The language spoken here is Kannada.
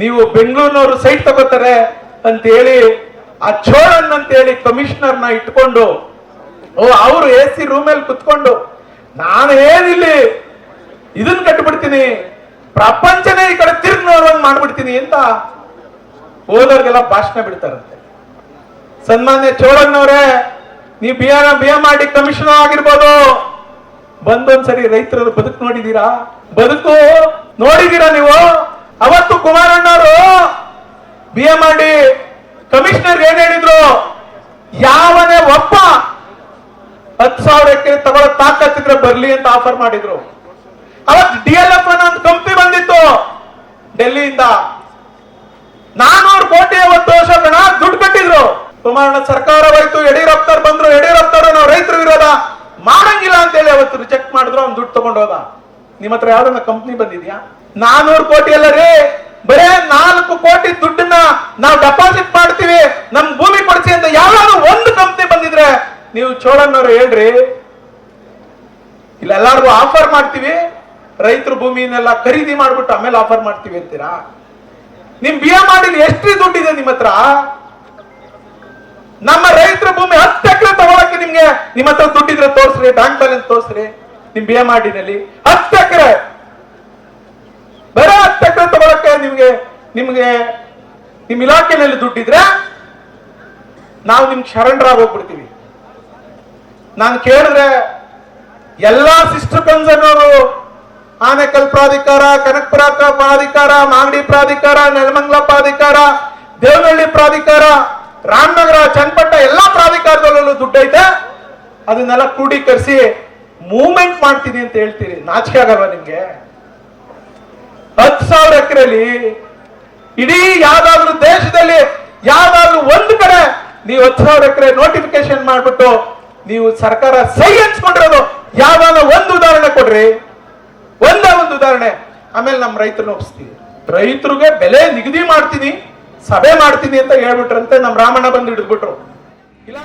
ನೀವು ಬೆಂಗಳೂರಿನವರು ಸೈಟ್ ತಗೋತಾರೆ ಅಂತ ಹೇಳಿ ಆ ಚೋಳನ್ ಅಂತ ಹೇಳಿ ಕಮಿಷನರ್ನ ಇಟ್ಕೊಂಡು ಅವರು AC ರೂಮಲ್ಲಿ ಕುತ್ಕೊಂಡು ನಾನು ಏನಿಲ್ಲಿ ಇದನ್ನ ಕಟ್ಬಿಡ್ತೀನಿ, ಪ್ರಪಂಚನೇ ಈ ಕಡೆ ತಿರ್ಗಿ ನೋಡುವಂಗ್ ಮಾಡ್ಬಿಡ್ತೀನಿ ಅಂತ ಹೋದವ್ರಿಗೆಲ್ಲ ಭಾಷಣ ಬಿಡ್ತಾರಂತೆ. ಸನ್ಮಾನ್ಯ ಚೋಳನ್ನವರೇ, ನೀವು BMRD ಕಮಿಷನರ್ ಆಗಿರ್ಬೋದು, ಬಂದೊಂದ್ಸರಿ ರೈತರ ಬದುಕು ನೋಡಿದೀರಾ? ಬದುಕು ನೋಡಿದೀರಾ ನೀವು? ಅವತ್ತು ಕುಮಾರಣ್ಣವರು BMRD ಕಮಿಷನರ್ ಏನ್ ಹೇಳಿದ್ರು? ಯಾವನೇ ಒಬ್ಬ 10,000 ಎಕರೆ ತಗೊಳ್ಳೋ ತಾಕತ್ತಿದ್ರೆ ಬರ್ಲಿ ಅಂತ ಆಫರ್ ಮಾಡಿದ್ರು. ಅವತ್ತು DLF ಅನ್ನೋ ಒಂದು ಕಂಪನಿ ಬಂದಿತ್ತು ಡೆಲ್ಲಿಯಿಂದ, 400 ಕೋಟಿ ಅವತ್ತು ವರ್ಷಗಳ ದುಡ್ಡು ಕಟ್ಟಿದ್ರು. ಕುಮಾರಣ್ಣ ಸರ್ಕಾರ ಹೋಯ್ತು, ಯಡಿಯೂರಪ್ಪನವ್ರು ಬಂದ್ರು, ಯಡಿಯೂರಪ್ಪನವರು ನಾವು ರೈತರ ವಿರೋಧ ಮಾಡಂಗಿಲ್ಲ ಅಂತ ಹೇಳಿ ಅವತ್ತು ರಿಜೆಕ್ಟ್ ಮಾಡಿದ್ರು. ಅವ್ನು ದುಡ್ಡು ತಗೊಂಡು ಹೋದ. ನಿಮ್ಮ ಹತ್ರ ಯಾವ್ದನ್ನ ಕಂಪ್ನಿ ಬಂದಿದ್ಯಾ? 400 ಕೋಟಿ ಅಲ್ಲ ರೀ, ಬರೇ 4 ಕೋಟಿ ದುಡ್ಡನ್ನ ನಾವು ಡೆಪಾಸಿಟ್ ಮಾಡ್ತೀವಿ, ನಮ್ ಭೂಮಿ ಕೊಡಿಸಿ ಅಂತ ಯಾವ್ದಾದ್ರು ಒಂದು ಕಂಪ್ನಿ ಬಂದಿದ್ರೆ ನೀವು ಚೋಳನ್ನವರು ಹೇಳ್ರಿ. ಇಲ್ಲ ಎಲ್ಲಾರ್ಗು ಆಫರ್ ಮಾಡ್ತೀವಿ, ರೈತರ ಭೂಮಿನೆಲ್ಲ ಖರೀದಿ ಮಾಡ್ಬಿಟ್ಟು ಆಮೇಲೆ ಆಫರ್ ಮಾಡ್ತೀವಿ ಅಂತೀರಾ? ನಿಮ್ BMRD ಎಷ್ಟು ದುಡ್ಡಿದೆ ನಿಮ್ಮ ಹತ್ರ? ನಮ್ಮ ರೈತರ ಭೂಮಿ 10 ಎಕರೆ ತಗೊಳಕ್ಕೆ ನಿಮ್ಗೆ ನಿಮ್ಮ ಹತ್ರ ದುಡ್ಡಿದ್ರೆ ತೋರ್ಸ್ರಿ, ಬ್ಯಾಂಕ್ ಬ್ಯಾಲೆನ್ಸ್ ತೋರ್ಸ್ರಿ. ನಿಮ್ BMRD ನಲ್ಲಿ 10 ಎಕರೆ, ಬರೀ 10 ಎಕರೆ ತಗೊಳಕ್ಕೆ ನಿಮ್ಗೆ ನಿಮ್ ಇಲಾಖೆನಲ್ಲಿ ದುಡ್ಡಿದ್ರೆ ನಾವು ನಿಮ್ಗೆ ಶರಣರಾಗಿ ಹೋಗ್ಬಿಡ್ತೀವಿ. ನಾನು ಕೇಳಿದ್ರೆ ಎಲ್ಲಾ ಸಿಸ್ಟರ್ ಕನ್ಸರ್ನ್ ಅವರು, ಆನೇಕಲ್ ಪ್ರಾಧಿಕಾರ, ಕನಕಪುರ ಪ್ರಾಧಿಕಾರ, ಮಾಗಡಿ ಪ್ರಾಧಿಕಾರ, ನೆಲಮಂಗಲ ಪ್ರಾಧಿಕಾರ, ದೇವನಹಳ್ಳಿ ಪ್ರಾಧಿಕಾರ, ರಾಮನಗರ, ಚನ್ನಪಟ್ಟ ಎಲ್ಲಾ ಪ್ರಾಧಿಕಾರದಲ್ಲೂ ದುಡ್ಡು ಐತೆ. ಅದನ್ನೆಲ್ಲ ಕ್ರೋಢೀಕರಿಸಿ ಮೂವ್ಮೆಂಟ್ ಮಾಡ್ತೀನಿ ಅಂತ ಹೇಳ್ತೀರಿ. ನಾಚಿಕೆ ಆಗಲ್ವಾ ನಿಮ್ಗೆ? 10,000 ಎಕರೆಲಿ ಇಡೀ ಯಾವ್ದಾದ್ರು ದೇಶದಲ್ಲಿ ಯಾವ್ದಾದ್ರು ಒಂದು ಕಡೆ ನೀವು 10,000 ಎಕರೆ ನೋಟಿಫಿಕೇಶನ್ ಮಾಡ್ಬಿಟ್ಟು ನೀವು ಸರ್ಕಾರ ಸಹಿ ಹಂಚ್ಕೊಂಡಿರೋದು ಯಾವ್ದಾದ್ರು ಒಂದು ಉದಾಹರಣೆ ಕೊಡ್ರಿ, ಒಂದೇ ಒಂದು ಉದಾಹರಣೆ. ಆಮೇಲೆ ನಮ್ಮ ರೈತರನ್ನ ಒಪ್ಪಿಸ್ತೀವಿ. ರೈತರಿಗೆ ಬೆಲೆ ನಿಗದಿ ಮಾಡ್ತೀನಿ, ಸಭೆ ಮಾಡ್ತೀನಿ ಅಂತ ಹೇಳ್ಬಿಟ್ರಂತೆ. ನಮ್ಮ ರಾಮಣ್ಣ ಬಂದು ಹಿಡಿದ್ಬಿಟ್ರು. ಇಲ್ಲ